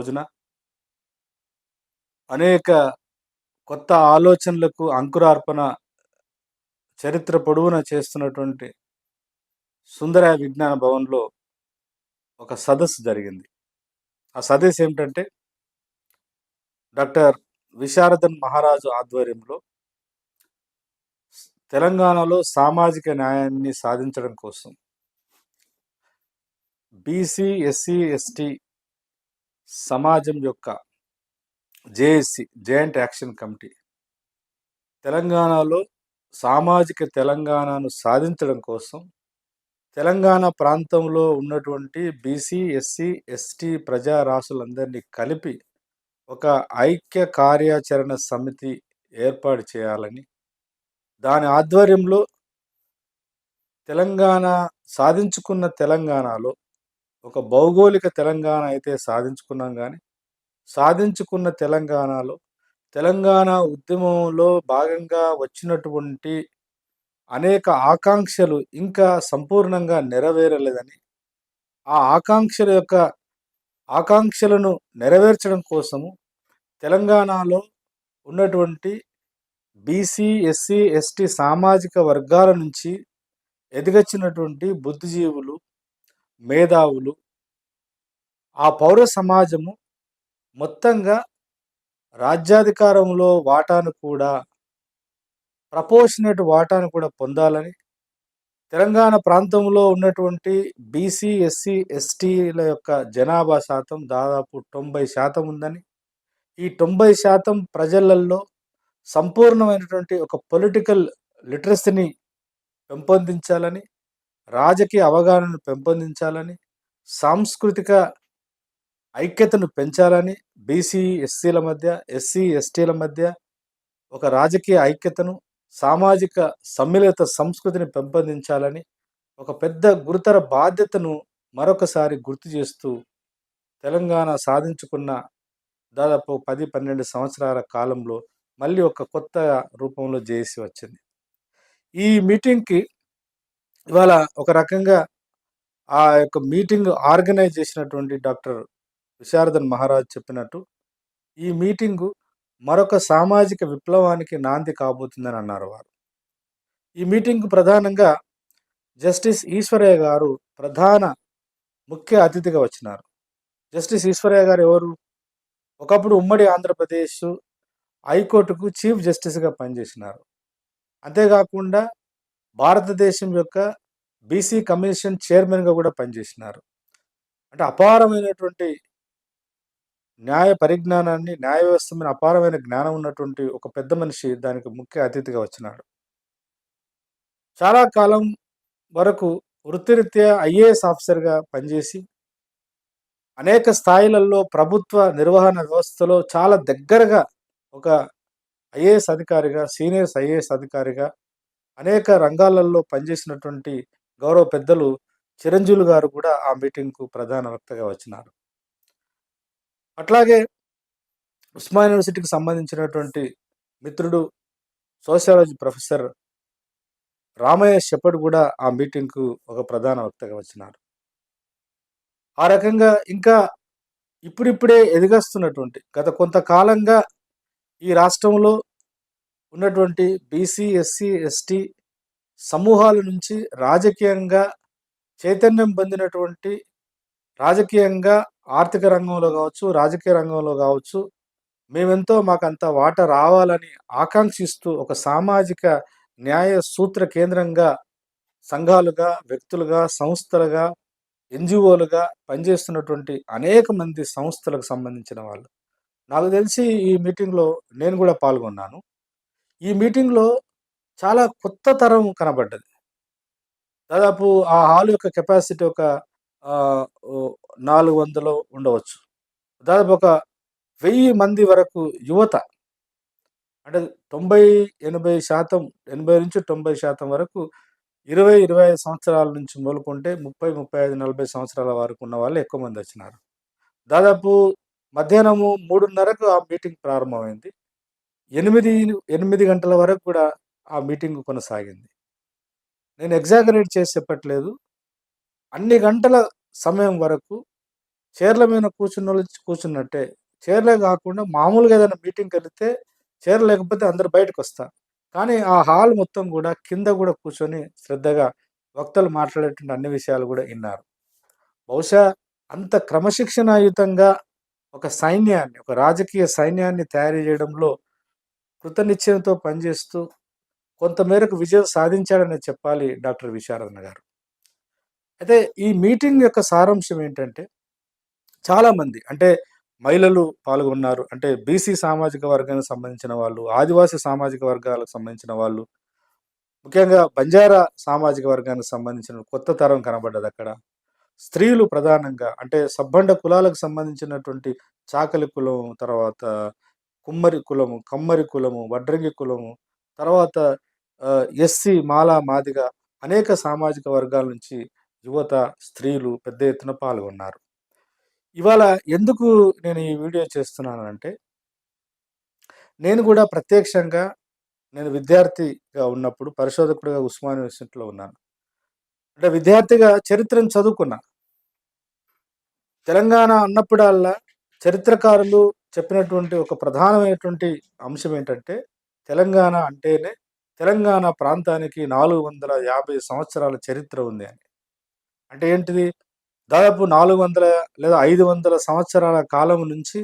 రోజున అనేక కొత్త ఆలోచనలకు అంకురార్పణ చరిత్ర పొడవునా చేస్తున్నటువంటి సుందర విజ్ఞాన భవన్‌లో ఒక సదస్సు జరిగింది. ఆ సదస్సు ఏమిటంటే డాక్టర్ విశారదన్ మహారాజు ఆధ్వర్యంలో తెలంగాణలో సామాజిక న్యాయాన్ని సాధించడం కోసం బీసీ, ఎస్సీ, ఎస్టీ సమాజం యొక్క జేఏసీ జాయింట్ యాక్షన్ కమిటీ తెలంగాణలో సామాజిక తెలంగాణను సాధించడం కోసం తెలంగాణ ప్రాంతంలో ఉన్నటువంటి బీసీ, ఎస్సీ, ఎస్టీ ప్రజారాసులందరినీ కలిపి ఒక ఐక్య కార్యాచరణ సమితి ఏర్పాటు చేయాలని, దాని ఆధ్వర్యంలో తెలంగాణ సాధించుకున్న తెలంగాణలో ఒక భౌగోళిక తెలంగాణ అయితే సాధించుకున్నాం కానీ, సాధించుకున్న తెలంగాణలో తెలంగాణ ఉద్యమంలో భాగంగా వచ్చినటువంటి అనేక ఆకాంక్షలు ఇంకా సంపూర్ణంగా నెరవేరలేదని, ఆ ఆకాంక్షలను నెరవేర్చడం కోసము తెలంగాణలో ఉన్నటువంటి బీసీ, ఎస్సీ, ఎస్టీ సామాజిక వర్గాల నుంచి ఎదిగొచ్చినటువంటి బుద్ధిజీవులు, మేధావులు, ఆ పౌర సమాజము మొత్తంగా రాజ్యాధికారంలో ప్రపోర్షనేట్ వాటాను కూడా పొందాలని, తెలంగాణ ప్రాంతంలో ఉన్నటువంటి బీసీ, ఎస్సీ, ఎస్టీల యొక్క జనాభా శాతం దాదాపు 90% ఉందని, ఈ 90% ప్రజలల్లో సంపూర్ణమైనటువంటి ఒక పొలిటికల్ లిటరసీని పెంపొందించాలని, రాజకీయ అవగాహనను పెంపొందించాలని, సాంస్కృతిక ఐక్యతను పెంచాలని, బీసీ, ఎస్సీల మధ్య, ఎస్సీ, ఎస్టీల మధ్య ఒక రాజకీయ ఐక్యతను, సామాజిక సమ్మిళిత సంస్కృతిని పెంపొందించాలని ఒక పెద్ద గురుతర బాధ్యతను మరొకసారి గుర్తు చేస్తూ తెలంగాణ సాధించుకున్న దాదాపు 10-12 సంవత్సరాల కాలంలో మళ్ళీ ఒక కొత్త రూపంలో జేఏసీ వచ్చింది. ఈ మీటింగ్‌కి ఇవాళ ఒక రకంగా ఆ యొక్క మీటింగ్ ఆర్గనైజ్ చేసినటువంటి డాక్టర్ విశారదన్ మహారాజ్ చెప్పినట్టు, ఈ మీటింగు మరొక సామాజిక విప్లవానికి నాంది కాబోతుందని అన్నారు వారు. ఈ మీటింగ్‌కు ప్రధానంగా జస్టిస్ ఈశ్వరయ్య గారు ప్రధాన ముఖ్య అతిథిగా వచ్చినారు. జస్టిస్ ఈశ్వరయ్య గారు ఎవరు? ఒకప్పుడు ఉమ్మడి ఆంధ్రప్రదేశ్ హైకోర్టుకు చీఫ్ జస్టిస్‌గా పనిచేసినారు. అంతేకాకుండా భారతదేశం యొక్క బీసీ కమిషన్ చైర్మన్‌గా కూడా పనిచేసినారు. అంటే అపారమైనటువంటి న్యాయ పరిజ్ఞానాన్ని, న్యాయ వ్యవస్థ మీద అపారమైన జ్ఞానం ఉన్నటువంటి ఒక పెద్ద మనిషి దానికి ముఖ్య అతిథిగా వచ్చినాడు. చాలా కాలం వరకు వృత్తిరీత్యా ఐఏఎస్ ఆఫీసర్‌గా పనిచేసి అనేక స్థాయిలలో ప్రభుత్వ నిర్వహణ వ్యవస్థలో చాలా దగ్గరగా ఒక ఐఏఎస్ అధికారిగా, సీనియర్స్ ఐఏఎస్ అధికారిగా అనేక రంగాలలో పనిచేసినటువంటి గౌరవ పెద్దలు చిరంజీవులు గారు కూడా ఆ మీటింగ్‌కు ప్రధాన వక్తగా వచ్చినారు. అట్లాగే ఉస్మానియా యూనివర్సిటీకి సంబంధించినటువంటి మిత్రుడు సోషియాలజీ ప్రొఫెసర్ రామయ్య షెపర్డ్ కూడా ఆ మీటింగ్‌కు ఒక ప్రధాన వక్తగా వచ్చినారు. ఆ రకంగా ఇంకా ఇప్పుడిప్పుడే ఎదిగొస్తున్నటువంటి గత కొంతకాలంగా ఈ రాష్ట్రంలో ఉన్నటువంటి బీసీ, ఎస్సీ, ఎస్టీ సమూహాల నుంచి రాజకీయంగా చైతన్యం పొందినటువంటి, రాజకీయంగా ఆర్థిక రంగంలో కావచ్చు, రాజకీయ రంగంలో కావచ్చు, మేమెంతో మాకంత వాటా రావాలని ఆకాంక్షిస్తూ ఒక సామాజిక న్యాయ సూత్ర కేంద్రంగా సంఘాలుగా, వ్యక్తులుగా, సంస్థలుగా, ఎన్‌జీఓలుగా పనిచేస్తున్నటువంటి అనేక మంది సంస్థలకు సంబంధించిన వాళ్ళు. నాకు తెలిసి ఈ మీటింగ్‌లో నేను కూడా పాల్గొన్నాను. ఈ మీటింగ్‌లో చాలా కొత్త తరం కనబడ్డది. దాదాపు ఆ హాల్ యొక్క కెపాసిటీ ఒక ఆహ్, ఓ 400 ఉండవచ్చు. దాదాపు ఒక 1000 మంది వరకు యువత, అంటే 90, 80% 80-90% వరకు 20, 25 సంవత్సరాల నుంచి మొదలుకుంటే 30, 35, 40 సంవత్సరాల వరకు ఉన్న వాళ్ళు ఎక్కువ మంది వచ్చినారు. దాదాపు మధ్యాహ్నము 3:30కు ఆ మీటింగ్ ప్రారంభమైంది. 8 గంటల వరకు కూడా ఆ మీటింగ్ కొనసాగింది. నేను ఎగ్జాగరేట్ చేసి చెప్పట్లేదు. అన్ని గంటల సమయం వరకు చైర్ల మీద కూర్చున్నోళ్ళు కూర్చున్నట్టే. చైర్‌లే గాకుండా మామూలుగా ఏదైనా మీటింగ్‌కెళ్తే చైర్ లేకపోతే అందరూ బయటకొస్తారు. కానీ ఆ హాల్ మొత్తం గూడా కింద గూడా కూర్చొని శ్రద్ధగా వక్తలు మాట్లాడేటువంటి అన్ని విషయాలు గూడా ఇన్నారు. బహుశా అంత క్రమశిక్షణాయుతంగా ఒక సైన్యాన్ని, ఒక రాజకీయ సైన్యాన్ని తయారు జేయడంలో కృతనిశ్చయంతో పనిజేస్తూ కొంత మేరకు విజయం సాధించాడనే చెప్పాలి డాక్టర్ విశారదన్న గారు. అయితే ఈ మీటింగ్ యొక్క సారాంశం ఏంటంటే చాలామంది అంటే మహిళలు పాల్గొన్నారు. అంటే బీసీ సామాజిక వర్గానికి సంబంధించిన వాళ్ళు, ఆదివాసీ సామాజిక వర్గాలకు సంబంధించిన వాళ్ళు, ముఖ్యంగా బంజారా సామాజిక వర్గానికి సంబంధించిన కొత్త తరం కనబడ్డదక్కడ. స్త్రీలు ప్రధానంగా అంటే సబ్బండ కులాలకు సంబంధించినటువంటి చాకలి కులం, తర్వాత కుమ్మరి కులము, కమ్మరి కులము, వడ్రంగి కులము, తర్వాత ఎస్సీ, మాల, మాదిగ అనేక సామాజిక వర్గాల నుంచి యువత, స్త్రీలు పెద్ద ఎత్తున పాల్గొన్నారు. ఇవాళ ఎందుకు నేను ఈ వీడియో చేస్తున్నానంటే, నేను గూడా ప్రత్యక్షంగా నేను విద్యార్థిగా ఉన్నప్పుడు పరిశోధకుడిగా ఉస్మానియా యూనివర్సిటీలో ఉన్నాను. అంటే విద్యార్థిగా చరిత్రను చదువుకున్నా. తెలంగాణ అన్నప్పుడల్లా చరిత్రకారులు చెప్పినటువంటి ఒక ప్రధానమైనటువంటి అంశం ఏంటంటే, తెలంగాణ అంటేనే తెలంగాణ ప్రాంతానికి 450 సంవత్సరాల చరిత్ర ఉంది అని. అంటే ఏంటిది? దాదాపు 400 లేదా 500 సంవత్సరాల కాలం నుంచి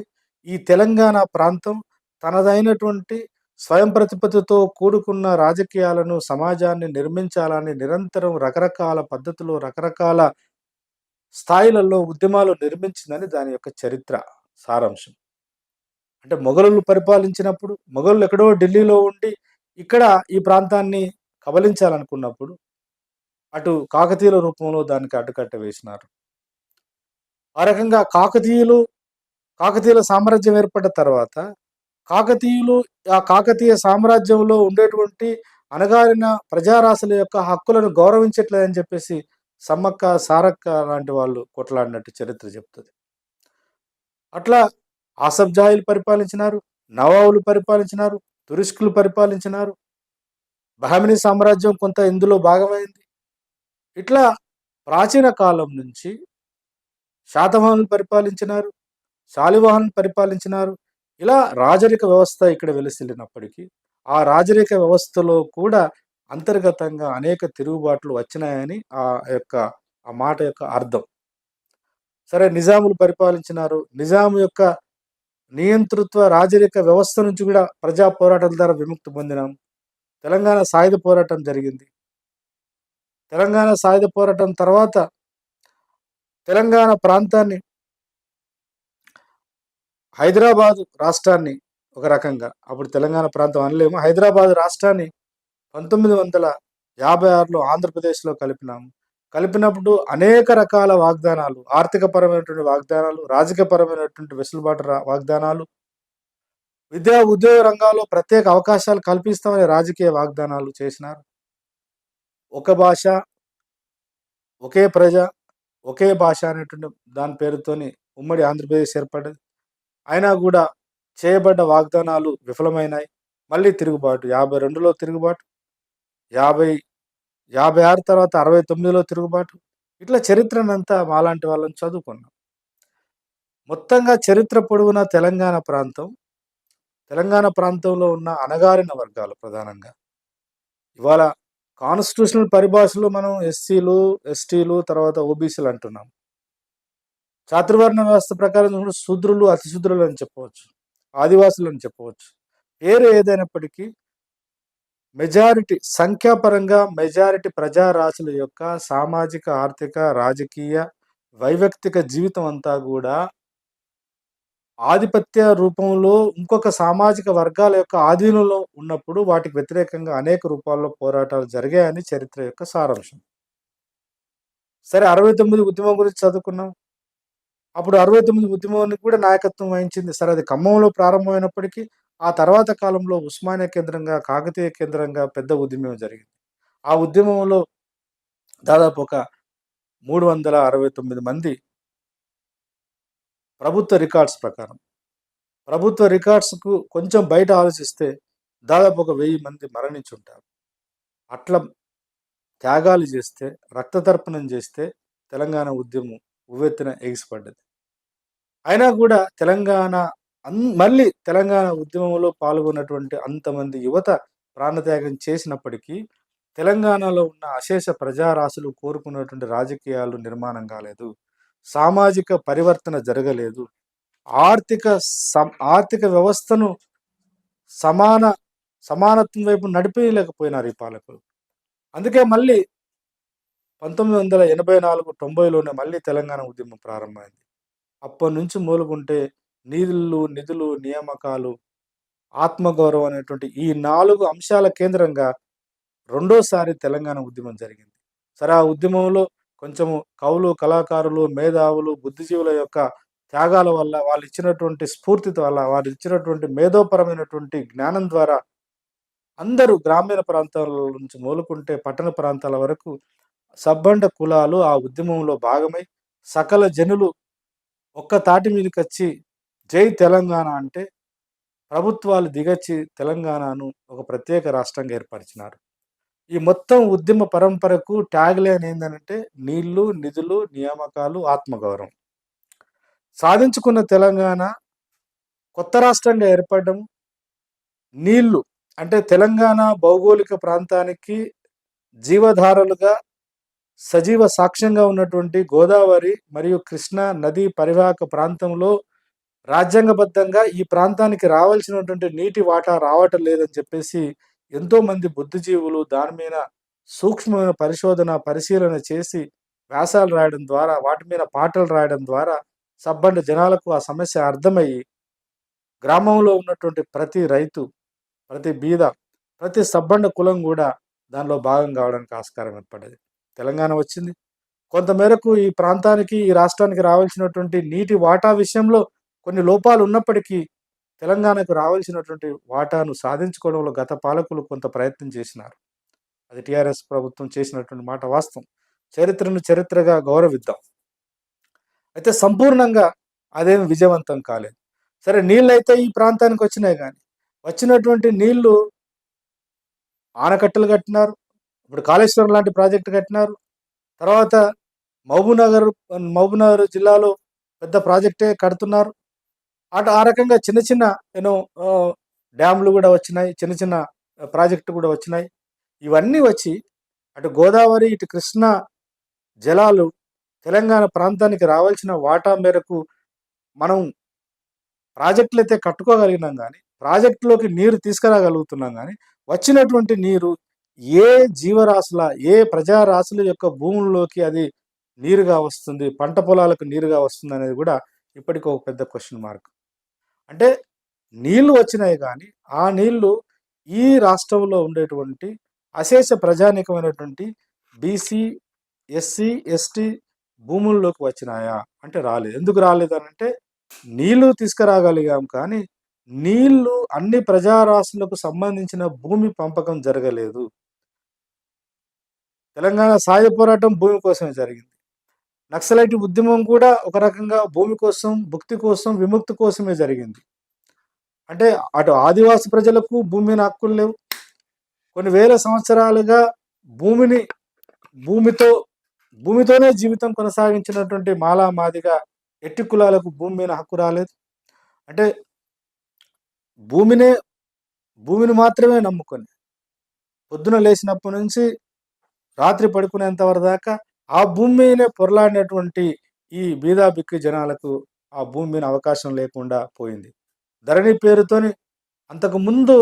ఈ తెలంగాణ ప్రాంతం తనదైనటువంటి స్వయం ప్రతిపత్తితో కూడుకున్న రాజకీయాలను, సమాజాన్ని నిర్మించాలని నిరంతరం రకరకాల పద్ధతులు, రకరకాల స్థాయిలలో ఉద్యమాలు నిర్మించిందని దాని యొక్క చరిత్ర సారాంశం. అంటే మొఘలులు పరిపాలించినప్పుడు, మొఘలులు ఎక్కడో ఢిల్లీలో ఉండి, ఇక్కడ ఈ ప్రాంతాన్ని కబళించాలనుకున్నప్పుడు, అటు కాకతీయుల రూపంలో దానికి అడ్డుకట్ట వేసినారు. ఆ రకంగా కాకతీయుల సామ్రాజ్యం ఏర్పడ్డ తర్వాత, కాకతీయులు ఆ కాకతీయ సామ్రాజ్యంలో ఉండేటువంటి అణగారిన ప్రజారాశుల యొక్క హక్కులను గౌరవించట్లేదని చెప్పేసి సమ్మక్క, సారక్క లాంటి వాళ్ళు కొట్లాడినట్టు చరిత్ర చెప్తది. అట్లా ఆసఫ్ జాహీలు పరిపాలించినారు, నవాబులు పరిపాలించినారు, తురుష్కులు పరిపాలించినారు, బహమినీ సామ్రాజ్యం కొంత ఇందులో భాగమైంది. ఇట్లా ప్రాచీన కాలం నుంచి శాతవాహనులు పరిపాలించినారు, శాలివాహనులు పరిపాలించినారు. ఇలా రాజరిక వ్యవస్థ ఇక్కడ వెలిసిల్లినప్పటికీ, ఆ రాజరిక వ్యవస్థలో కూడా అంతర్గతంగా అనేక తిరుగుబాట్లు వచ్చినాయని ఆ మాట యొక్క అర్థం. సరే నిజాములు పరిపాలించినారు. నిజాం యొక్క నియంతృత్వ రాజరిక వ్యవస్థ నుంచి కూడా ప్రజా పోరాటాల ద్వారా విముక్తి పొందినాం. తెలంగాణ సాయుధ పోరాటం జరిగింది. తెలంగాణ సాయుధ పోరాటం తర్వాత తెలంగాణ ప్రాంతాన్ని హైదరాబాదు రాష్ట్రాన్ని ఒక రకంగా అప్పుడు తెలంగాణ ప్రాంతం అనలేము. హైదరాబాదు రాష్ట్రాన్ని 1956లో ఆంధ్రప్రదేశ్‌లో కలిపినాము. కలిపినప్పుడు అనేక రకాల వాగ్దానాలు, ఆర్థికపరమైనటువంటి వాగ్దానాలు, రాజకీయపరమైనటువంటి వెసులుబాటు వాగ్దానాలు, విద్యా, ఉద్యోగ రంగాల్లో ప్రత్యేక అవకాశాలు కల్పిస్తామని రాజకీయ వాగ్దానాలు చేసినారు. ఒక భాష, ఒకే ప్రజ, ఒకే భాష అనేటువంటి దాని పేరుతోని ఉమ్మడి ఆంధ్రప్రదేశ్ ఏర్పడ్డది. అయినా గూడా చేయబడ్డ వాగ్దానాలు విఫలమైనాయి. మళ్ళీ తిరుగుబాటు 52లో తిరుగుబాటు, 50 56 తర్వాత 69లో తిరుగుబాటు. ఇట్లా చరిత్రనంతా మాలాంటి వాళ్ళం చదువుకున్నాం. మొత్తంగా చరిత్ర పొడవునా తెలంగాణ ప్రాంతంలో ఉన్న అణగారిన వర్గాలు ప్రధానంగా. ఇవాళ కాన్స్టిట్యూషనల్ పరిభాషలో మనం ఎస్సీలు, ఎస్టీలు తర్వాత ఓబీసీలు అంటున్నాం. చాతుర్వర్ణ వ్యవస్థ ప్రకారం చూసుకుంటే శూద్రులు, అతి శూద్రులు అని చెప్పవచ్చు. ఆదివాసులు అని చెప్పవచ్చు. పేరు ఏదైనప్పటికీ సంఖ్యాపరంగా మెజారిటీ ప్రజారాశుల యొక్క సామాజిక, ఆర్థిక, రాజకీయ, వైయక్తిక జీవితం అంతా గూడా ఆధిపత్య రూపంలో ఇంకొక సామాజిక వర్గాల యొక్క ఆధీనంలో ఉన్నప్పుడు వాటికి వ్యతిరేకంగా అనేక రూపాల్లో పోరాటాలు జరిగాయని చరిత్ర యొక్క సారాంశం. సరే 69 ఉద్యమం గురించి చదువుకున్నాం. అప్పుడు 69 ఉద్యమానికి కూడా నాయకత్వం వహించింది. సరే అది ఖమ్మంలో ప్రారంభమైనప్పటికీ, ఆ తర్వాత కాలంలో ఉస్మానియా కేంద్రంగా, కాకతీయ కేంద్రంగా పెద్ద ఉద్యమం జరిగింది. ఆ ఉద్యమంలో దాదాపు ఒక 369 మంది ప్రభుత్వ రికార్డ్స్ ప్రకారం. ప్రభుత్వ రికార్డ్స్‌కు కొంచెం బయట ఆలోచిస్తే దాదాపు ఒక 1000 మంది మరణించుంటారు. అట్లా త్యాగాలు చేస్తే, రక్తతర్పణం చేస్తే తెలంగాణ ఉద్యమం ఉవ్వెత్తున ఎగిసిపడ్డది. అయినా కూడా తెలంగాణ మళ్ళీ తెలంగాణ ఉద్యమంలో పాల్గొన్నటువంటి అంతమంది యువత ప్రాణత్యాగం చేసినప్పటికీ తెలంగాణలో ఉన్న అశేష ప్రజారాశులు కోరుకున్నటువంటి రాజకీయాలు నిర్మాణం కాలేదు. సామాజిక పరివర్తన జరగలేదు. ఆర్థిక ఆర్థిక వ్యవస్థను సమాన సమానత్వం వైపు నడిపియలేకపోయినారు ఈ పాలకులు. అందుకే మళ్ళీ 1984, 90లోనే మళ్ళీ తెలంగాణ ఉద్యమం ప్రారంభమైంది. అప్పటినుంచి మొదలుకుంటే నిధులు, నియామకాలు, ఆత్మగౌరవం అనేటువంటి ఈ 4 అంశాల కేంద్రంగా రెండోసారి తెలంగాణ ఉద్యమం జరిగింది. సరే ఆ ఉద్యమంలో కొంచెము కవులు, కళాకారులు, మేధావులు, బుద్ధిజీవుల యొక్క త్యాగాల వల్ల, వాళ్ళు ఇచ్చినటువంటి స్ఫూర్తితో వల్ల, వారు ఇచ్చినటువంటి మేధోపరమైనటువంటి జ్ఞానం ద్వారా అందరూ గ్రామీణ ప్రాంతాల నుంచి మొదలుకుంటే పట్టణ ప్రాంతాల వరకు సబ్బండ కులాలు ఆ ఉద్యమంలో భాగమై సకల జనులు ఒక్క తాటి మీదకొచ్చి జై తెలంగాణ అంటే ప్రభుత్వాలు దిగొచ్చి తెలంగాణను ఒక ప్రత్యేక రాష్ట్రంగా ఏర్పరిచినారు. ఈ మొత్తం ఉద్యమ పరంపరకు ట్యాగ్ లైన్ ఏందనంటే నీళ్లు, నిధులు, నియామకాలు, ఆత్మగౌరవం. సాధించుకున్న తెలంగాణ కొత్త రాష్ట్రంగా ఏర్పడడం, నీళ్లు అంటే తెలంగాణ భౌగోళిక ప్రాంతానికి జీవధారలుగా సజీవ సాక్ష్యంగా ఉన్నటువంటి గోదావరి మరియు కృష్ణా నదీ పరివాహక ప్రాంతంలో రాజ్యాంగబద్ధంగా ఈ ప్రాంతానికి రావాల్సినటువంటి నీటి వాటా రావటం లేదని చెప్పేసి ఎంతోమంది బుద్ధిజీవులు దాని మీద సూక్ష్మమైన పరిశీలన చేసి వ్యాసాలు రాయడం ద్వారా, వాటి మీద పాటలు రాయడం ద్వారా సబ్బండ జనాలకు ఆ సమస్య అర్థమయ్యి గ్రామంలో ఉన్నటువంటి ప్రతి రైతు, ప్రతి బీద, ప్రతి సబ్బండ కులం కూడా దానిలో భాగం కావడానికి ఆస్కారం ఏర్పడ్డది. తెలంగాణ వచ్చింది. కొంతమేరకు ఈ ప్రాంతానికి, ఈ రాష్ట్రానికి రావాల్సినటువంటి నీటి వాటా విషయంలో కొన్ని లోపాలు ఉన్నప్పటికీ తెలంగాణకు రావాల్సినటువంటి వాటాను సాధించుకోవడంలో గత పాలకులు కొంత ప్రయత్నం చేసినారు. అది టీఆర్ఎస్ ప్రభుత్వం చేసినటువంటి మాట వాస్తవం. చరిత్రను చరిత్రగా గౌరవిద్దాం. అయితే సంపూర్ణంగా అదేమి విజయవంతం కాలేదు. సరే నీళ్ళైతే ఈ ప్రాంతానికి వచ్చినాయి, కానీ వచ్చినటువంటి నీళ్లు ఆనకట్టలు కట్టినారు. ఇప్పుడు కాళేశ్వరం లాంటి ప్రాజెక్టు కట్టినారు. తర్వాత మహబూబ్నగర్ జిల్లాలో పెద్ద ప్రాజెక్టే కడుతున్నారు. ఆ రకంగా చిన్న చిన్న డ్యామ్లు కూడా వచ్చినాయి, చిన్న చిన్న ప్రాజెక్టు కూడా వచ్చినాయి. ఇవన్నీ వచ్చి అటు గోదావరి, ఇటు కృష్ణా జలాలు తెలంగాణ ప్రాంతానికి రావాల్సిన వాటా మేరకు మనం ప్రాజెక్టులు అయితే కట్టుకోగలిగినాం, కానీ ప్రాజెక్టులోకి నీరు తీసుకురాగలుగుతున్నాం, కానీ వచ్చినటువంటి నీరు ఏ జీవరాశుల, ఏ ప్రజారాశుల యొక్క భూముల్లోకి అది నీరుగా వస్తుంది, పంట పొలాలకు నీరుగా వస్తుంది అనేది కూడా ఇప్పటికీ ఒక పెద్ద క్వశ్చన్ మార్క్. అంటే నీళ్లు వచ్చినాయి, కానీ ఆ నీళ్లు ఈ రాష్ట్రంలో ఉండేటువంటి అశేష ప్రజానికమైనటువంటి బీసీ, ఎస్సీ, ఎస్టీ భూముల్లోకి వచ్చినాయా అంటే రాలేదు. ఎందుకు రాలేదు అంటే నీళ్లు తీసుకురాగలిగాం, కానీ నీళ్లు అన్ని ప్రజారాశులకు సంబంధించిన భూమి పంపకం జరగలేదు. తెలంగాణ సాయుధ పోరాటం భూమి కోసమే జరిగింది. నక్సలైట్ ఉద్యమం కూడా ఒక రకంగా భూమి కోసం, భుక్తి కోసం, విముక్తి కోసమే జరిగింది. అంటే అటు ఆదివాసి ప్రజలకు భూమి మీద హక్కులు లేవు. కొన్ని వేల సంవత్సరాలుగా భూమితోనే జీవితం కొనసాగించినటువంటి మాలా మాదిగా ఎట్టి కులాలకు భూమి మీద హక్కు రాలేదు. అంటే భూమిని మాత్రమే నమ్ముకొని పొద్దున లేచినప్పటి నుంచి రాత్రి పడుకునేంత వరకు దాకా ఆ భూమి మీదనే పొరలాడినటువంటి ఈ బీదా బిక్కి జనాలకు ఆ భూమి మీద అవకాశం లేకుండా పోయింది. ధరణి పేరుతోని అంతకుముందు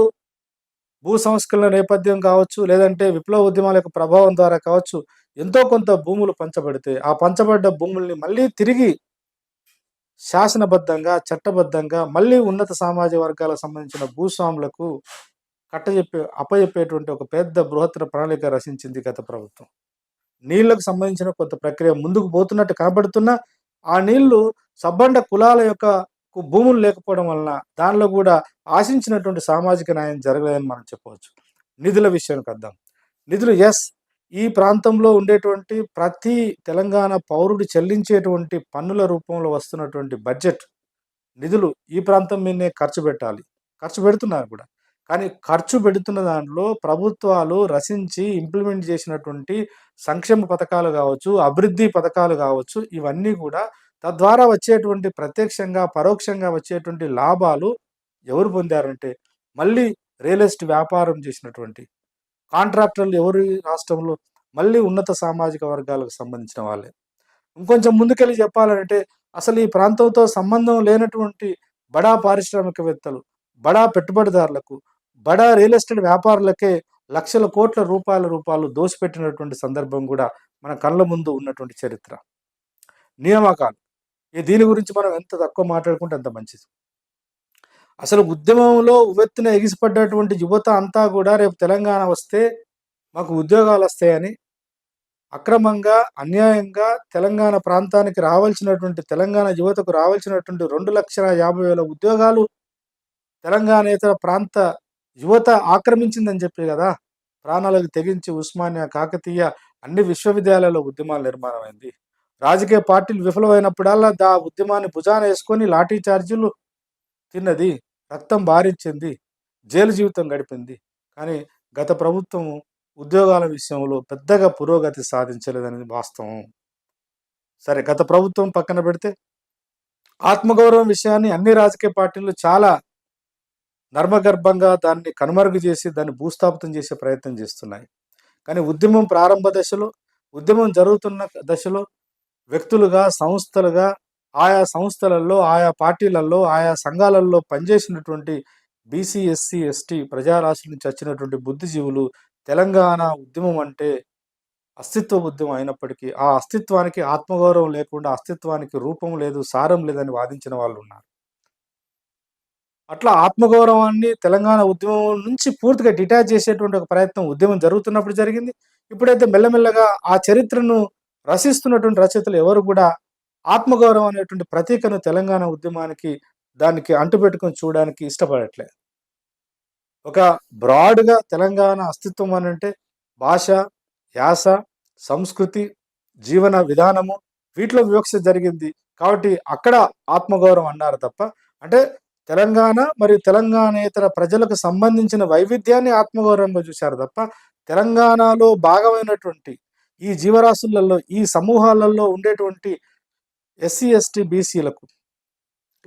భూ సంస్కరణ నేపథ్యం కావచ్చు, లేదంటే విప్లవ ఉద్యమాల యొక్క ప్రభావం ద్వారా కావచ్చు, ఎంతో కొంత భూములు పంచబడితే ఆ పంచబడ్డ భూముల్ని మళ్ళీ తిరిగి శాసనబద్ధంగా, చట్టబద్ధంగా మళ్ళీ ఉన్నత సామాజిక వర్గాలకు సంబంధించిన భూస్వాములకు అప్పచెప్పేటువంటి ఒక పెద్ద బృహత్తర ప్రణాళిక రచించింది గత ప్రభుత్వం. నీళ్లకు సంబంధించిన కొంత ప్రక్రియ ముందుకు పోతున్నట్టు కనబడుతున్నా ఆ నీళ్లు సబ్బండ కులాల యొక్క భూములు లేకపోవడం వలన దానిలో కూడా ఆశించినటువంటి సామాజిక న్యాయం జరగలేదని మనం చెప్పవచ్చు. నిధుల విషయానికి వద్దాం. నిధులు ఈ ప్రాంతంలో ఉండేటువంటి ప్రతి తెలంగాణ పౌరుడు చెల్లించేటువంటి పన్నుల రూపంలో వస్తున్నటువంటి బడ్జెట్ నిధులు ఈ ప్రాంతం మీదనే ఖర్చు పెట్టాలి. ఖర్చు పెడుతున్నారు కూడా. కానీ ఖర్చు పెడుతున్న దాంట్లో ప్రభుత్వాలు రచించి ఇంప్లిమెంట్ చేసినటువంటి సంక్షేమ పథకాలు కావచ్చు, అభివృద్ధి పథకాలు కావచ్చు, ఇవన్నీ కూడా తద్వారా వచ్చేటువంటి ప్రత్యక్షంగా, పరోక్షంగా వచ్చేటువంటి లాభాలు ఎవరు పొందారంటే, మళ్ళీ రియల్ ఎస్టేట్ వ్యాపారం చేసినటువంటి కాంట్రాక్టర్లు ఎవరు ఈ రాష్ట్రంలో? మళ్ళీ ఉన్నత సామాజిక వర్గాలకు సంబంధించిన వాళ్ళే. ఇంకొంచెం ముందుకెళ్ళి చెప్పాలంటే, అసలు ఈ ప్రాంతంతో సంబంధం లేనటువంటి బడా పారిశ్రామికవేత్తలు, బడా పెట్టుబడిదారులకు, బడా రియల్ ఎస్టేట్ వ్యాపారులకే లక్షల కోట్ల రూపాయలు దోసిపెట్టినటువంటి సందర్భం గూడా మన కళ్ళ ముందు ఉన్నటువంటి చరిత్ర. నియామకాలు. దీని గురించి మనం ఎంత తక్కువ మాట్లాడుకుంటే అంత మంచిది. అసలు ఉద్యమంలో ఉవ్వెత్తున ఎగిసిపడ్డటువంటి యువత అంతా గూడా రేపు తెలంగాణ వస్తే మాకు ఉద్యోగాలొస్తాయని అక్రమంగా, అన్యాయంగా తెలంగాణ ప్రాంతానికి రావాల్సినటువంటి, తెలంగాణ యువతకు రావాల్సినటువంటి 2,50,000 ఉద్యోగాలు తెలంగాణేతర ప్రాంత యువత ఆక్రమించిందని చెప్పి గదా! ప్రాణాలకు తెగించి ఉస్మానియా, కాకతీయ అన్ని విశ్వవిద్యాలయాల్లో ఉద్యమాలు నిర్మాణమైంది. రాజకీయ పార్టీలు విఫలమైనప్పుడల్లా ఉద్యమాన్ని భుజాన యేసుకొని లాఠీ చార్జీలు తిన్నది. రక్తం బారించింది. జైలు జీవితం గడిపింది. కానీ గత ప్రభుత్వం ఉద్యోగాల విషయంలో పెద్దగా పురోగతి సాధించలేదనేది వాస్తవం. సరే, గత ప్రభుత్వం పక్కన పెడితే, ఆత్మగౌరవం విషయాన్ని అన్ని రాజకీయ పార్టీలు చాలా నర్మగర్భంగా దాన్ని కనుమరుగు చేసి, దాన్ని భూస్థాపితం చేసే ప్రయత్నం చేస్తున్నాయి. కానీ ఉద్యమం ప్రారంభ దశలో, ఉద్యమం జరుగుతున్న దశలో వ్యక్తులుగా, సంస్థలుగా, ఆయా సంస్థలలో, ఆయా పార్టీలలో, ఆయా సంఘాలలో పనిచేసినటువంటి బీసీ, ఎస్సీ, ఎస్టీ ప్రజారాశి నుంచి వచ్చినటువంటి బుద్ధిజీవులు తెలంగాణ ఉద్యమం అంటే అస్తిత్వ ఉద్యమం అయినప్పటికీ, ఆ అస్తిత్వానికి ఆత్మగౌరవం లేకుండా, అస్తిత్వానికి రూపం లేదు, సారం లేదని వాదించిన వాళ్ళు ఉన్నారు. అట్లా ఆత్మగౌరవాన్ని తెలంగాణ ఉద్యమం నుంచి పూర్తిగా డిటాచ్ చేసేటువంటి ఒక ప్రయత్నం ఉద్యమం జరుగుతున్నప్పుడు జరిగింది. ఇప్పుడైతే మెల్లమెల్లగా ఆ చరిత్రను రసిస్తున్నటువంటి రచయితలు ఎవరు కూడా ఆత్మగౌరవం అనేటువంటి ప్రతీకను తెలంగాణ ఉద్యమానికి, దానికి అంటుపెట్టుకొని చూడడానికి ఇష్టపడట్లే. ఒక బ్రాడ్‌గా తెలంగాణ అస్తిత్వం అనంటే భాష, యాస, సంస్కృతి, జీవన విధానము, వీటిలో వివక్ష జరిగింది. కాబట్టి అక్కడ ఆత్మగౌరవం అన్నారు తప్ప, అంటే తెలంగాణ మరియు తెలంగాణేతర ప్రజలకు సంబంధించిన వైవిధ్యాన్ని ఆత్మగౌరవంగా చూశారు తప్ప, తెలంగాణలో భాగమైనటువంటి ఈ జీవరాశులలో, ఈ సమూహాలలో ఉండేటువంటి ఎస్సీ, ఎస్టీ, బీసీలకు,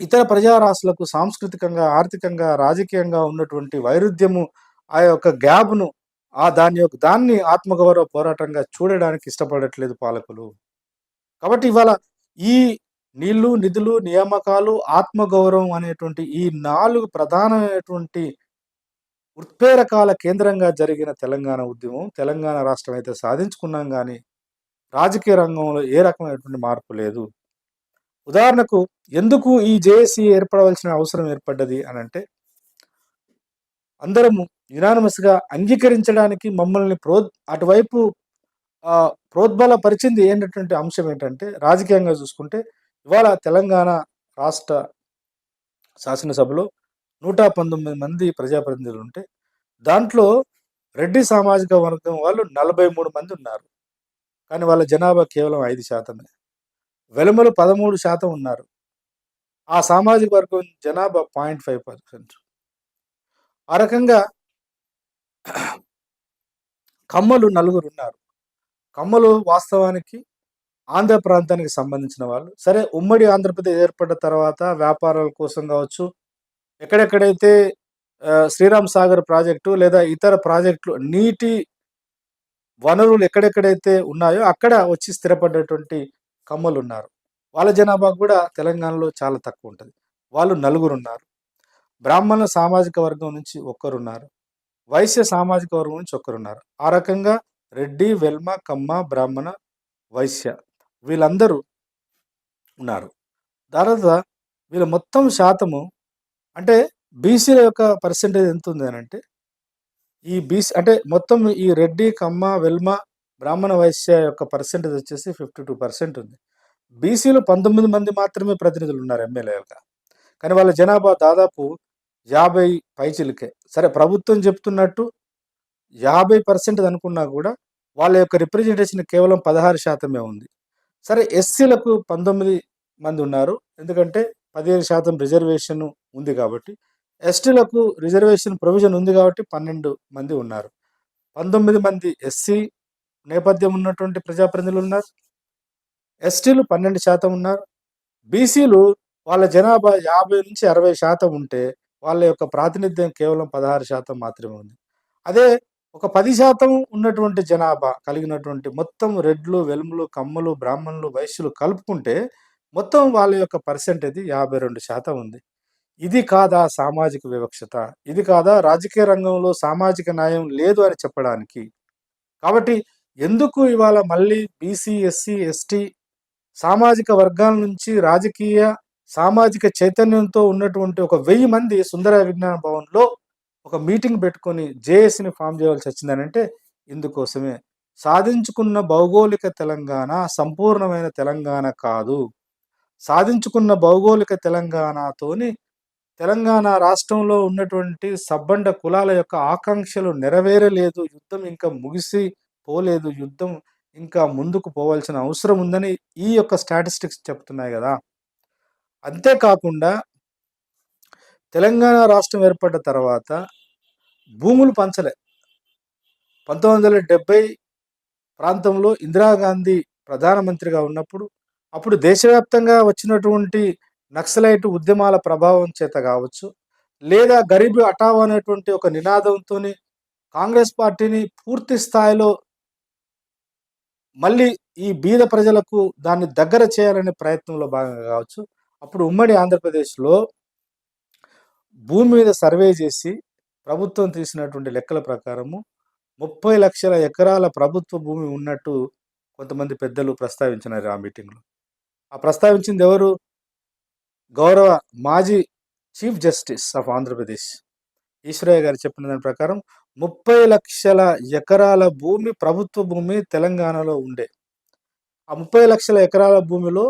ఇతర ప్రజారాశులకు సాంస్కృతికంగా, ఆర్థికంగా, రాజకీయంగా ఉన్నటువంటి వైరుధ్యము, ఆ యొక్క గ్యాప్‌ను దాన్ని ఆత్మగౌరవ పోరాటంగా చూడడానికి ఇష్టపడట్లేదు పాలకులు. కాబట్టి ఇవాళ ఈ నీళ్లు, నిధులు, నియామకాలు, ఆత్మగౌరవం అనేటువంటి ఈ 4 ప్రధానమైనటువంటి ఉత్ప్రేరకాల కేంద్రంగా జరిగిన తెలంగాణ ఉద్యమం, తెలంగాణ రాష్ట్రం అయితే సాధించుకున్నాం గానీ, రాజకీయ రంగంలో ఏ రకమైనటువంటి మార్పు లేదు. ఉదాహరణకు ఎందుకు ఈ జేఏసీ ఏర్పడవలసిన అవసరం ఏర్పడ్డది అనంటే, అందరము యునానిమస్‌గా అంగీకరించడానికి మమ్మల్ని అటువైపు ప్రోద్బలపరిచింది ఏంటటువంటి అంశం ఏంటంటే, రాజకీయంగా చూసుకుంటే ఇవాళ తెలంగాణ రాష్ట్ర శాసనసభలో 119 మంది ప్రజాప్రతినిధులుంటే, దాంట్లో రెడ్డి సామాజిక వర్గం వాళ్ళు 43 మంది ఉన్నారు. కానీ వాళ్ళ జనాభా కేవలం 5%. వెలమలు 13% ఉన్నారు. ఆ సామాజిక వర్గం జనాభా 0.5%. ఆ రకంగా కమ్మలు 4 ఉన్నారు. కమ్మలు వాస్తవానికి ఆంధ్ర ప్రాంతానికి సంబంధించిన వాళ్ళు. సరే, ఉమ్మడి ఆంధ్రప్రదేశ్ ఏర్పడ్డ తర్వాత వ్యాపారాల కోసం కావచ్చు, ఎక్కడెక్కడైతే శ్రీరామ్ సాగర్ ప్రాజెక్టు లేదా ఇతర ప్రాజెక్టులు, నీటి వనరులు ఎక్కడెక్కడైతే ఉన్నాయో అక్కడ వచ్చి స్థిరపడ్డటువంటి కమ్మలున్నారు. వాళ్ళ జనాభా కూడా తెలంగాణలో చాలా తక్కువ ఉంటది. వాళ్ళు 4 ఉన్నారు. బ్రాహ్మణ సామాజిక వర్గం నుంచి ఒక్కరున్నారు. వైశ్య సామాజిక వర్గం నుంచి ఒక్కరున్నారు. ఆ రకంగా రెడ్డి, వెల్మ, కమ్మ, బ్రాహ్మణ, వైశ్య వీళ్ళందరూ ఉన్నారు. తర్వాత వీళ్ళ మొత్తం శాతము, అంటే బీసీల యొక్క పర్సెంటేజ్ ఎంత ఉంది అనంటే, ఈ బీసీ అంటే మొత్తం ఈ రెడ్డి, కమ్మ, వెల్మ, బ్రాహ్మణ, వైశ్య యొక్క పర్సెంటేజ్ వచ్చేసి 52% ఉంది. బీసీలు 19 మంది మాత్రమే ప్రతినిధులు ఉన్నారు ఎమ్మెల్యేలుగా. కానీ వాళ్ళ జనాభా దాదాపు 50 పైచిలుకే. సరే, ప్రభుత్వం చెప్తున్నట్టు 50% అనుకున్నా కూడా వాళ్ళ యొక్క రిప్రజెంటేషన్ కేవలం 16% ఉంది. సరే, ఎస్సీలకు 19 మంది ఉన్నారు. ఎందుకంటే 15% రిజర్వేషన్ ఉంది కాబట్టి. ఎస్టీలకు రిజర్వేషన్ ప్రొవిజన్ ఉంది కాబట్టి 12 మంది ఉన్నారు. 19 మంది ఎస్సీ నేపథ్యం ఉన్నటువంటి ప్రజాప్రతినిధులు ఉన్నారు. ఎస్టీలు 12% ఉన్నారు. బీసీలు వాళ్ళ జనాభా 50-60% ఉంటే, వాళ్ళ యొక్క ప్రాతినిధ్యం కేవలం 16% మాత్రమే ఉంది. అదే ఒక 10% ఉన్నటువంటి జనాభా కలిగినటువంటి మొత్తం రెడ్లు, వెలుములు, కమ్మలు, బ్రాహ్మణులు, వైశ్యులు కలుపుకుంటే, మొత్తం వాళ్ళ యొక్క పర్సెంటేజ్ 52% ఉంది. ఇది కాదా సామాజిక వివక్షత? ఇది కాదా రాజకీయ రంగంలో సామాజిక న్యాయం లేదు అని చెప్పడానికి? కాబట్టి ఎందుకు ఇవాళ మళ్ళీ బీసీ, ఎస్సీ, ఎస్టీ సామాజిక వర్గాల నుంచి రాజకీయ, సామాజిక చైతన్యంతో ఉన్నటువంటి ఒక 1000 మంది సుందర విజ్ఞాన భవన్‌లో ఒక మీటింగ్ పెట్టుకొని జేఏసీని ఫార్మ్ చేయాల్సొచ్చిందనంటే ఇందుకోసమే. సాధించుకున్న భౌగోళిక తెలంగాణ సంపూర్ణమైన తెలంగాణ కాదు. సాధించుకున్న భౌగోళిక తెలంగాణతోని తెలంగాణ రాష్ట్రంలో ఉన్నటువంటి సబ్బండ కులాల యొక్క ఆకాంక్షలు నెరవేరలేదు. యుద్ధం ఇంకా ముగిసి పోలేదు. యుద్ధం ఇంకా ముందుకు పోవాల్సిన అవసరం ఉందని ఈ యొక్క స్టాటిస్టిక్స్ చెప్తున్నాయి గదా! అంతే కాకుండా తెలంగాణ రాష్ట్రం ఏర్పడ్డ తర్వాత భూములు పంచలే. 1970 ప్రాంతంలో ఇందిరాగాంధీ ప్రధానమంత్రిగా ఉన్నప్పుడు, అప్పుడు దేశవ్యాప్తంగా వచ్చినటువంటి నక్సలైట్ ఉద్యమాల ప్రభావం చేత గావచ్చు, లేదా గరీబ్ హఠావో అనేటువంటి ఒక నినాదంతోని కాంగ్రెస్ పార్టీని పూర్తి స్థాయిలో మళ్ళీ ఈ బీద ప్రజలకు దాన్ని దగ్గర చేయాలనే ప్రయత్నంలో భాగంగా గావచ్చు, అప్పుడు ఉమ్మడి ఆంధ్రప్రదేశ్‌లో భూమి మీద సర్వే చేసి ప్రభుత్వం తీసినటువంటి లెక్కల ప్రకారము 30 లక్షల ఎకరాల ప్రభుత్వ భూమి ఉన్నట్టు కొంతమంది పెద్దలు ప్రస్తావించినారు ఆ మీటింగ్‌లో. ఆ ప్రస్తావించింది ఎవరు? గౌరవ మాజీ chief justice of Andhra Pradesh Eshwaraiah గారు చెప్పిన దాని ప్రకారం 30 లక్షల ఎకరాల భూమి ప్రభుత్వ భూమి తెలంగాణలో ఉండే. ఆ 30 లక్షల ఎకరాల భూమిలో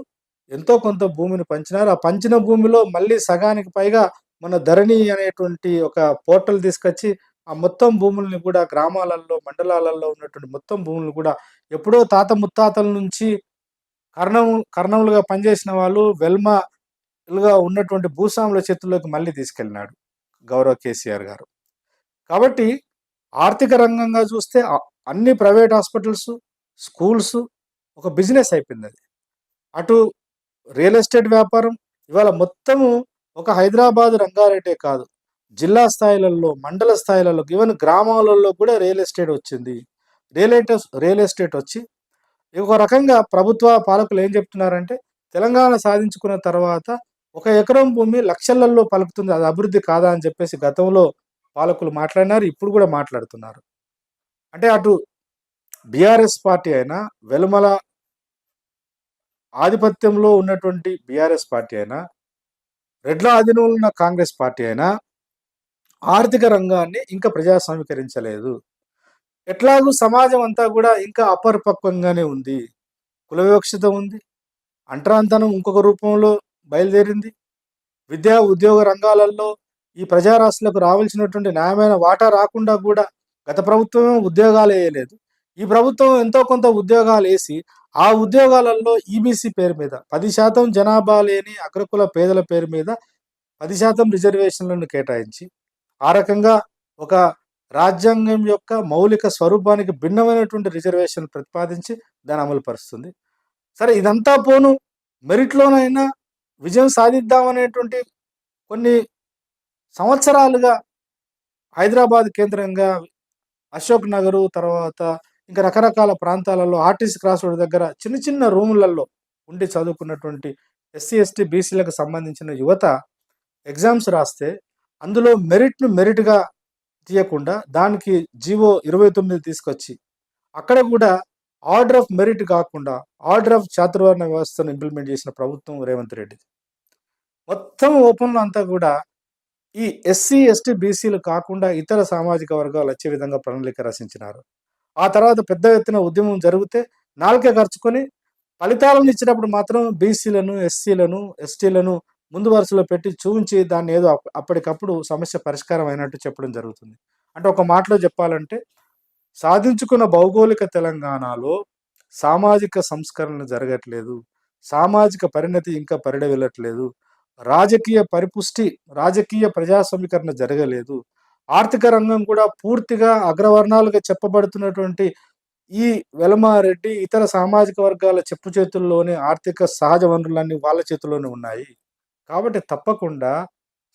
ఎంతో కొంత భూమిని పంచినారు. ఆ పంచిన భూమిలో మళ్ళీ సగానికి పైగా మన ధరణి అనేటువంటి ఒక పోర్టల్ తీసుకొచ్చి ఆ మొత్తం భూముల్ని కూడా గ్రామాలలో, మండలాలలో ఉన్నటువంటి మొత్తం భూములను కూడా ఎప్పుడో తాత ముత్తాతల నుంచి కర్ణములుగా పనిచేసిన వాళ్ళు వెల్మలుగా ఉన్నటువంటి భూస్వాముల చేతుల్లోకి మళ్ళీ తీసుకెళ్ళినాడు గౌరవ్ కేసీఆర్ గారు. కాబట్టి ఆర్థిక రంగంగా చూస్తే అన్ని ప్రైవేట్ హాస్పిటల్స్, స్కూల్స్ ఒక బిజినెస్ అయిపోయిందది. అటు రియల్ ఎస్టేట్ వ్యాపారం ఇవాళ మొత్తము ఒక హైదరాబాద్, రంగారెడ్డే కాదు. జిల్లా స్థాయిలలో, మండల స్థాయిలలో, ఈవెన్ గ్రామాలలో కూడా రియల్ ఎస్టేట్ వచ్చింది. రియల్ ఎస్టేట్ వచ్చి ఒక రకంగా ప్రభుత్వ పాలకులు ఏం చెప్తున్నారంటే, తెలంగాణ సాధించుకున్న తర్వాత ఒక ఎకరం భూమి లక్షలలో పలుకుతుంది. అది అభివృద్ధి కాదా అని చెప్పేసి గతంలో పాలకులు మాట్లాడినారు. ఇప్పుడు కూడా మాట్లాడుతున్నారు. అంటే అటు బీఆర్ఎస్ పార్టీ అయినా, వెలుమల ఆధిపత్యంలో ఉన్నటువంటి బీఆర్ఎస్ పార్టీ అయినా, రెడ్ల ఆధీనంలో ఉన్న కాంగ్రెస్ పార్టీ అయినా ఆర్థిక రంగాన్ని ఇంకా ప్రజాస్వామీకరించలేదు. ఎట్లాగూ సమాజం అంతా కూడా ఇంకా అపరిపక్వంగానే ఉంది. కుల వివక్షత ఉంది. అంటరాంతనం ఇంకొక రూపంలో బయలుదేరింది. విద్యా, ఉద్యోగ రంగాలలో ఈ ప్రజారాశులకు రావాల్సినటువంటి న్యాయమైన వాటా రాకుండా కూడా గత ప్రభుత్వం ఉద్యోగాలు వేయలేదు. ఈ ప్రభుత్వం ఎంతో కొంత ఉద్యోగాలేసి, ఆ ఉద్యోగాలలో ఈబీసీ పేరు మీద 10% జనాభా లేని అగ్రకుల పేదల పేరు మీద 10% రిజర్వేషన్లను కేటాయించి, ఆ రకంగా ఒక రాజ్యాంగం యొక్క మౌలిక స్వరూపానికి భిన్నమైనటువంటి రిజర్వేషన్ ప్రతిపాదించి దాన్ని అమలు పరుస్తుంది. సరే ఇదంతా పోను మెరిట్‌లోనైనా విజయం సాధిద్దామనేటువంటి కొన్ని సంవత్సరాలుగా హైదరాబాద్ కేంద్రంగా అశోక్ నగరు, తర్వాత ఇంకా రకరకాల ప్రాంతాలలో ఆర్టీసీ క్రాస్ రోడ్ దగ్గర చిన్న చిన్న రూములలో ఉండి చదువుకున్నటువంటి ఎస్సీ, ఎస్టీ, బీసీలకు సంబంధించిన యువత ఎగ్జామ్స్ రాస్తే అందులో మెరిట్‌గా తీయకుండా దానికి జీవో 29 తీసుకొచ్చి అక్కడ కూడా ఆర్డర్ ఆఫ్ మెరిట్ కాకుండా ఆర్డర్ ఆఫ్ చాతుర్వర్ణ వ్యవస్థను ఇంప్లిమెంట్ చేసిన ప్రభుత్వం రేవంత్ రెడ్డి. మొత్తం ఓపెన్‌లో అంతా కూడా ఈ ఎస్సీ, ఎస్టీ, బీసీలు కాకుండా ఇతర సామాజిక వర్గాలు వచ్చే విధంగా ప్రణాళిక రచించినారు. ఆ తర్వాత పెద్ద ఎత్తున ఉద్యమం జరిగితే నాలుక ఖర్చుకొని ఫలితాలను ఇచ్చినప్పుడు మాత్రం బీసీలను, ఎస్సీలను, ఎస్టీలను ముందు వరుసలో పెట్టి చూయించి దాన్ని ఏదో అప్పటికప్పుడు సమస్య పరిష్కారం అయినట్టు చెప్పడం జరుగుతుంది. అంటే ఒక మాటలో చెప్పాలంటే సాధించుకున్న భౌగోళిక తెలంగాణలో సామాజిక సంస్కరణ జరగట్లేదు. సామాజిక పరిణతి ఇంకా పరిడవిల్లట్లేదు. రాజకీయ పరిపుష్టి, రాజకీయ ప్రజాస్వామీకరణ జరగలేదు. ఆర్థిక రంగం కూడా పూర్తిగా అగ్రవర్ణాలుగా చెప్పబడుతున్నటువంటి ఈ వెలమారెడ్డి ఇతర సామాజిక వర్గాల చెప్పు చేతుల్లోనే ఆర్థిక సహజ వనరులన్నీ వాళ్ళ చేతుల్లోనే ఉన్నాయి. కాబట్టి తప్పకుండా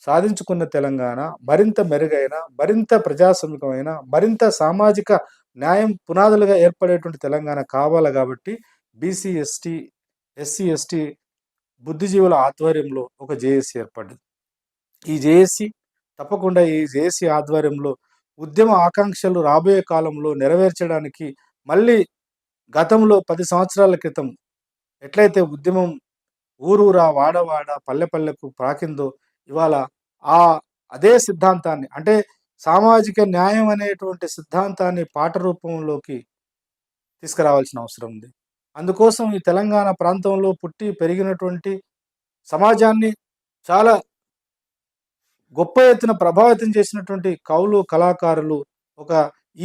సాధించుకున్న తెలంగాణ మరింత మెరుగైన, మరింత ప్రజాస్వామికమైన, మరింత సామాజిక న్యాయం పునాదులుగా ఏర్పడేటువంటి తెలంగాణ కావాలి గాబట్టి బీసీ, ఎస్సీ, ఎస్టీ బుద్ధిజీవుల ఆధ్వర్యంలో ఒక జేఏసీ ఏర్పడ్డది. ఈ జేఏసీ తప్పకుండా ఈ జేఏసీ ఆధ్వర్యంలో ఉద్యమ ఆకాంక్షలు రాబోయే కాలంలో నెరవేర్చడానికి మళ్ళీ గతంలో 10 సంవత్సరాల క్రితం ఎట్లయితే ఉద్యమం ఊరూరా, వాడవాడ, పల్లె పల్లెకు పాకిందో ఇవాళ ఆ అదే సిద్ధాంతాన్ని అంటే సామాజిక న్యాయం అనేటువంటి సిద్ధాంతాన్ని పాట రూపంలోకి తీసుకురావాల్సిన అవసరం ఉంది. అందుకోసం ఈ తెలంగాణ ప్రాంతంలో పుట్టి పెరిగినటువంటి సమాజాన్ని చాలా గొప్ప ఎత్తున ప్రభావితం చేసినటువంటి కవులు, కళాకారులు ఒక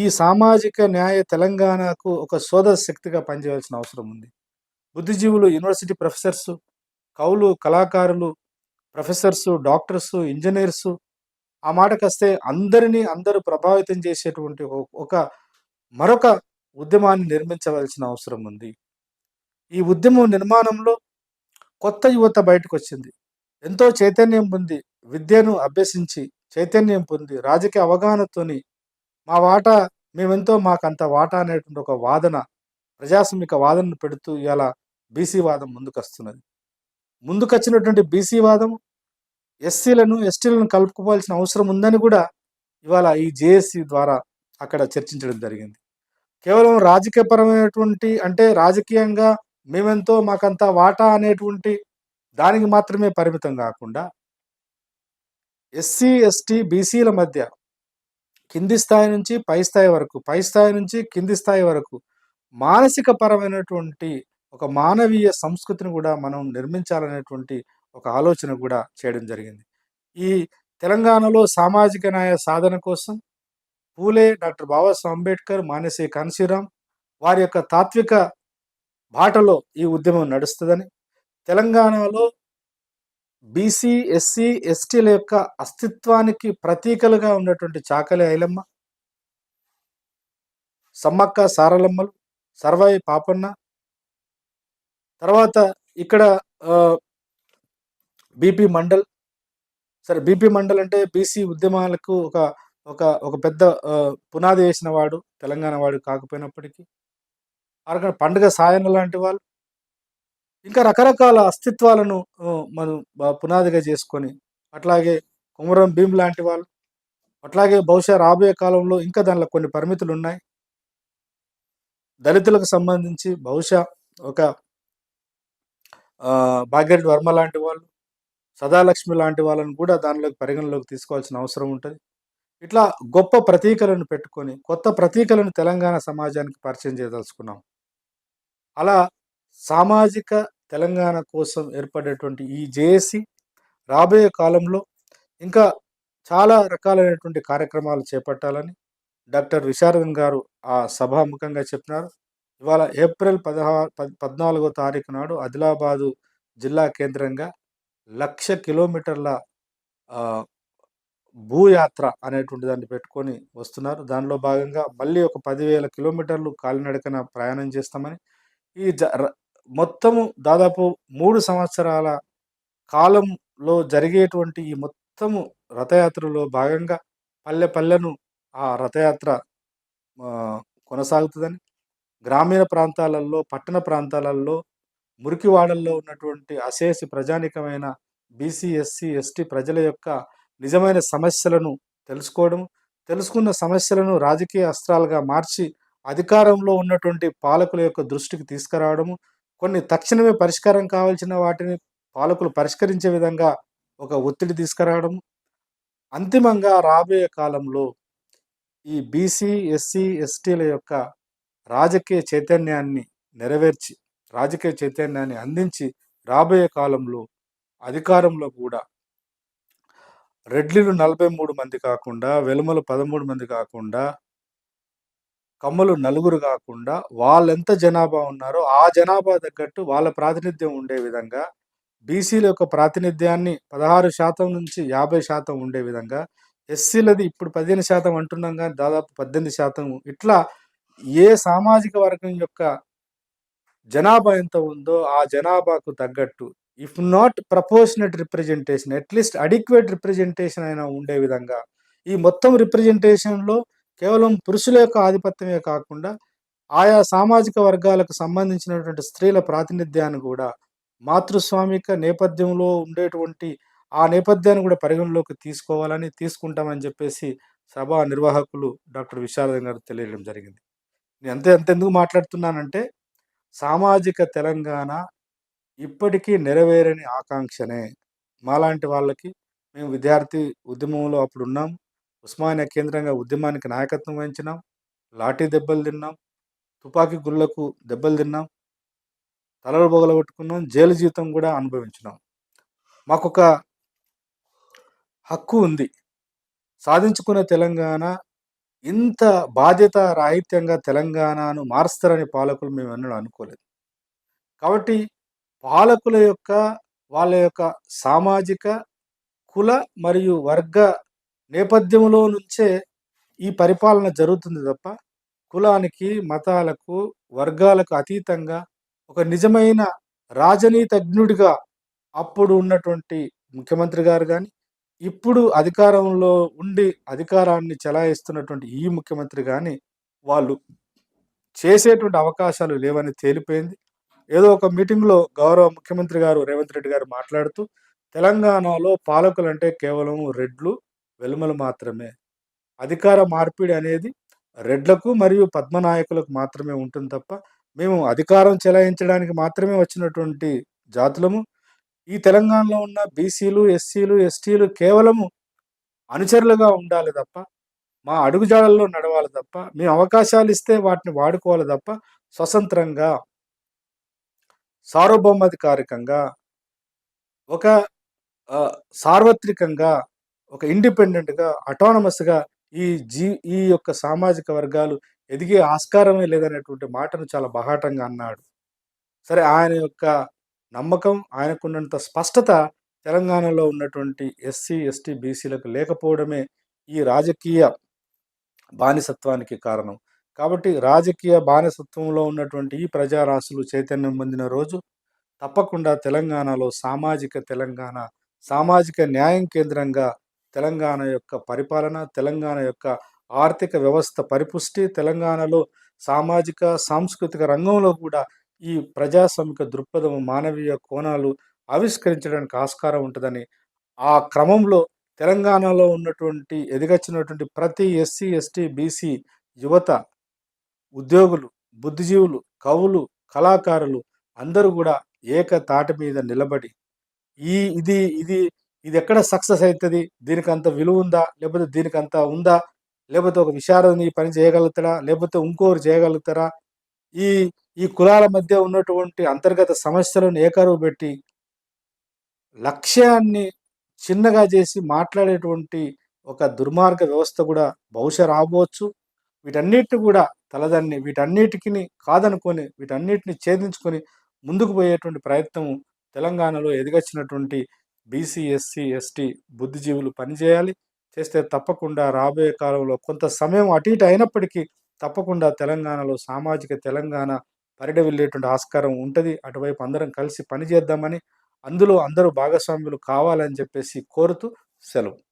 ఈ సామాజిక న్యాయ తెలంగాణకు ఒక శోధ శక్తిగా పనిచేయాల్సిన అవసరం ఉంది. బుద్ధిజీవులు, యూనివర్సిటీ ప్రొఫెసర్సు, కవులు, కళాకారులు, ప్రొఫెసర్సు, డాక్టర్సు, ఇంజినీర్సు ఆ మాటకొస్తే అందరూ ప్రభావితం చేసేటువంటి ఒక మరొక ఉద్యమాన్ని నిర్మించవలసిన అవసరం ఉంది. ఈ ఉద్యమం నిర్మాణంలో కొత్త యువత బయటకొచ్చింది. ఎంతో చైతన్యం పొంది, విద్యను అభ్యసించి, చైతన్యం పొంది, రాజకీయ అవగాహనతోని మా వాటా మేమెంతో మాకంత వాటా అనేటువంటి ఒక వాదన, ప్రజాస్వామిక వాదనను పెడుతూ ఇయాల బీసీ వాదం ముందుకొస్తున్నది. ముందుకొచ్చినటువంటి బీసీ వాదం ఎస్సీలను, ఎస్టీలను కలుపుకోవాల్సిన అవసరం ఉందని కూడా ఇవాళ ఈ జేఏసీ ద్వారా అక్కడ చర్చించడం జరిగింది. కేవలం రాజకీయపరమైనటువంటి అంటే రాజకీయంగా మేమెంతో మాకంత వాటా అనేటువంటి దానికి మాత్రమే పరిమితం గాకుండా ఎస్సీ, ఎస్టీ, బీసీల మధ్య కింది స్థాయి నుంచి పై స్థాయి వరకు, పై స్థాయి నుంచి కింది స్థాయి వరకు మానసిక పరమైనటువంటి ఒక మానవీయ సంస్కృతిని కూడా మనం నిర్మించాలనేటువంటి ఒక ఆలోచన కూడా చేయడం జరిగింది. ఈ తెలంగాణలో సామాజిక న్యాయ సాధన కోసం పూలే, డాక్టర్ బాబాసాహెబ్ అంబేద్కర్, మానేసి కాన్షీరాం వారి యొక్క తాత్విక బాటలో ఈ ఉద్యమం నడుస్తుందని, తెలంగాణలో బీసీ, ఎస్సీ, ఎస్టీల యొక్క అస్తిత్వానికి ప్రతీకలుగా ఉన్నటువంటి చాకలి ఐలమ్మ, సమ్మక్క సారలమ్మలు, సర్వాయి పాపన్న, తర్వాత ఇక్కడ బీపీ మండల్. సరే బీపీ మండల్ అంటే బీసీ ఉద్యమాలకు ఒక ఒక ఒక పెద్ద పునాది వేసిన వాడు, తెలంగాణ వాడు కాకపోయినప్పటికీ అక్కడ పండుగ సాయన్న లాంటి వాళ్ళు ఇంకా రకరకాల అస్తిత్వాలను మనం పునాదిగా చేసుకొని, అట్లాగే కొమరం భీమ్ లాంటి వాళ్ళు, అట్లాగే బహుశా రాబోయే కాలంలో ఇంకా దానిలో కొన్ని పరిమితులున్నాయి. దళితులకు సంబంధించి బహుశా ఒక భాగ్యరెడ్డి వర్మ లాంటి వాళ్ళు, సదాలక్ష్మి లాంటి వాళ్ళని కూడా దానిలోకి పరిగణలోకి తీసుకోవాల్సిన అవసరం ఉంటది. ఇట్లా గొప్ప ప్రతీకలను పెట్టుకొని, కొత్త ప్రతీకలను తెలంగాణ సమాజానికి పరిచయం చేయదలుచుకున్నాం. అలా సామాజిక తెలంగాణ కోసం ఏర్పడేటువంటి ఈ జేఏసీ రాబోయే కాలంలో ఇంకా చాలా రకాలైనటువంటి కార్యక్రమాలు చేపట్టాలని డాక్టర్ విశారదన్ గారు ఆ సభాముఖంగా చెప్పినారు. ఇవాళ ఏప్రిల్ 14వ తారీఖు నాడు ఆదిలాబాదు జిల్లా కేంద్రంగా 1,00,000 కిలోమీటర్ల భూయాత్ర అనేటువంటి దాన్ని పెట్టుకొని వస్తున్నారు. దానిలో భాగంగా మళ్ళీ ఒక 10,000 కిలోమీటర్లు కాలినడకన ప్రయాణం చేస్తామని, ఈ మొత్తము దాదాపు 3 సంవత్సరాల కాలంలో జరిగేటువంటి ఈ మొత్తము రథయాత్రలో భాగంగా పల్లె పల్లెను ఆ రథయాత్ర కొనసాగుతుందని, గ్రామీణ ప్రాంతాలలో, పట్టణ ప్రాంతాలలో, మురికివాడల్లో ఉన్నటువంటి అశేష ప్రజానికమైన బీసీ, ఎస్సీ, ఎస్టీ ప్రజల యొక్క నిజమైన సమస్యలను తెలుసుకోవడం, తెలుసుకున్న సమస్యలను రాజకీయ అస్త్రాలుగా మార్చి అధికారంలో ఉన్నటువంటి పాలకుల యొక్క దృష్టికి తీసుకురావడము, కొన్ని తక్షణమే పరిష్కారం కావాల్సిన వాటిని పాలకులు పరిష్కరించే విధంగా ఒక ఒత్తిడి తీసుకురావడం, అంతిమంగా రాబోయే కాలంలో ఈ బీసీ, ఎస్సీ, ఎస్టీల యొక్క రాజకీయ చైతన్యాన్ని నెరవేర్చి, రాజకీయ చైతన్యాన్ని అందించి రాబోయే కాలంలో అధికారంలో కూడా రెడ్లిలు 43 మంది కాకుండా, వెలుమలు 13 మంది కాకుండా, కమ్మలు నలుగురు కాకుండా వాళ్ళెంత జనాభా ఉన్నారో ఆ జనాభా తగ్గట్టు వాళ్ళ ప్రాతినిధ్యం ఉండే విధంగా, బీసీల యొక్క ప్రాతినిధ్యాన్ని 16% నుంచి 50% ఉండే విధంగా, ఎస్సీలది ఇప్పుడు 15% అంటున్నాం కానీ దాదాపు 18% ఇట్లా ఏ సామాజిక వర్గం యొక్క జనాభా ఎంత ఉందో ఆ జనాభాకు తగ్గట్టు if not proportionate representation at least adequate representation అయినా ఉండే విధంగా ఈ మొత్తం రిప్రజెంటేషన్‌లో కేవలం పురుషుల యొక్క ఆధిపత్యమే కాకుండా ఆయా సామాజిక వర్గాలకు సంబంధించినటువంటి స్త్రీల ప్రాతినిధ్యాన్ని గూడా మాతృస్వామిక నేపథ్యంలో ఉండేటువంటి ఆ నేపథ్యాన్ని గూడా పరిగణలోకి తీసుకోవాలని, తీసుకుంటామని జెప్పేసి సభా నిర్వాహకులు డాక్టర్ విశారద గారు తెలియడం జరిగింది. నేను అంతెందుకు మాట్లాడుతున్నానంటే సామాజిక తెలంగాణ ఇప్పటికీ నెరవేరని ఆకాంక్షనే. మాలాంటి వాళ్ళకి మేము విద్యార్థి ఉద్యమంలో అప్పుడున్నాం. ఉస్మానియా కేంద్రంగా ఉద్యమానికి నాయకత్వం వహించినాం. లాఠీ దెబ్బలు తిన్నాం. తుపాకీ గుళ్ళకు దెబ్బలు తిన్నాం. తలలు పగలగొట్టుకున్నాం. జైలు జీవితం గూడా అనుభవించినాం. మాకొక హక్కు ఉంది. సాధించుకున్న తెలంగాణ ఇంత బాధ్యత రాహిత్యంగా తెలంగాణను మారుస్తారని పాలకులు మేమెన్నడూ అనుకోలేదు. కాబట్టి పాలకుల యొక్క వాళ్ళ యొక్క సామాజిక, కుల మరియు వర్గ నేపథ్యంలో నుంచే ఈ పరిపాలన జరుగుతుంది తప్ప, కులానికి, మతాలకు, వర్గాలకు అతీతంగా ఒక నిజమైన రాజనీతజ్ఞుడిగా అప్పుడు ఉన్నటువంటి ముఖ్యమంత్రి గారు గాని, ఇప్పుడు అధికారంలో ఉండి అధికారాన్ని చెలాయిస్తున్నటువంటి ఈ ముఖ్యమంత్రి గాని, వాళ్ళు చేసేటువంటి అవకాశాలు లేవని తేలిపోయింది. ఏదో ఒక మీటింగ్‌లో గౌరవ ముఖ్యమంత్రి గారు రేవంత్ రెడ్డి గారు మాట్లాడుతూ, తెలంగాణలో పాలకులంటే కేవలం రెడ్లు, వెలుమలు మాత్రమే. అధికార మార్పిడి అనేది రెడ్లకు మరియు పద్మనాయకులకు మాత్రమే ఉంటుంది తప్ప, మేము అధికారం చెలాయించడానికి మాత్రమే వచ్చినటువంటి జాతులము. ఈ తెలంగాణలో ఉన్న బీసీలు, ఎస్సీలు, ఎస్టీలు కేవలము అనుచరులుగా ఉండాలి తప్ప, మా అడుగుజాడల్లో నడవాలి తప్ప, మేము అవకాశాలిస్తే వాటిని వాడుకోవాలి తప్ప, స్వతంత్రంగా, సార్వభౌమాధికారికంగా, ఒక సార్వత్రికంగా, ఒక ఇండిపెండెంట్‌గా, అటానమస్‌గా ఈ ఈ యొక్క సామాజిక వర్గాలు ఎదిగే ఆస్కారమే లేదనేటువంటి మాటను చాలా బాహాటంగా అన్నాడు. సరే ఆయన యొక్క నమ్మకం, ఆయనకున్నంత స్పష్టత తెలంగాణలో ఉన్నటువంటి ఎస్సీ, ఎస్టీ, బీసీలకు లేకపోవడమే ఈ రాజకీయ బానిసత్వానికి కారణం. కాబట్టి రాజకీయ బానిసత్వంలో ఉన్నటువంటి ఈ ప్రజారాశులు చైతన్యం పొందిన రోజు తప్పకుండా తెలంగాణలో సామాజిక తెలంగాణ, సామాజిక న్యాయం కేంద్రంగా తెలంగాణ యొక్క పరిపాలన, తెలంగాణ యొక్క ఆర్థిక వ్యవస్థ పరిపుష్టి, తెలంగాణలో సామాజిక, సాంస్కృతిక రంగంలో కూడా ఈ ప్రజాస్వామిక దృక్పథం, మానవీయ కోణాలు ఆవిష్కరించడానికి ఆస్కారం ఉంటదని, ఆ క్రమంలో తెలంగాణలో ఉన్నటువంటి ఎదిగొచ్చినటువంటి ప్రతి ఎస్సీ, ఎస్టీ, బీసీ యువత, ఉద్యోగులు, బుద్ధిజీవులు, కవులు, కళాకారులు అందరూ గూడా ఏకతాటి మీద నిలబడి ఈ ఇది ఇది ఇదెక్కడ సక్సెస్ అయితది? దీనికంత విలువుందా? లేపోతే దీనికంత ఉందా? లేపోతే ఒక విశారదని ఈ పని చేయగలుగుతాడా? లేపోతే ఇంకోరు చేయగలుగుతారా? ఈ ఈ కులాల మధ్య ఉన్నటువంటి అంతర్గత సమస్యలను ఏకరువు పెట్టి, లక్ష్యాన్ని చిన్నగా చేసి మాట్లాడేటువంటి ఒక దుర్మార్గ వ్యవస్థ గూడా బహుశా రాబోవచ్చు. వీటన్నిటిని గూడా తలదన్ని, వీటన్నిటికిని కాదనుకోని, వీటన్నిటిని ఛేదించుకొని ముందుకు పోయేటువంటి ప్రయత్నం తెలంగాణలో ఎదిగొచ్చినటువంటి బీసీ, ఎస్సీ, ఎస్టీ బుద్ధిజీవులు పనిచేయాలి. చేస్తే తప్పకుండా రాబోయే కాలంలో కొంత సమయం అటు ఇటు అయినప్పటికీ తప్పకుండా తెలంగాణలో సామాజిక తెలంగాణ పరిఢవిల్లేటువంటి ఆస్కారం ఉంటది. అటువైపు అందరం కలిసి పనిచేద్దామని, అందులో అందరూ భాగస్వాములు కావాలని చెప్పేసి కోరుతూ సెలవు.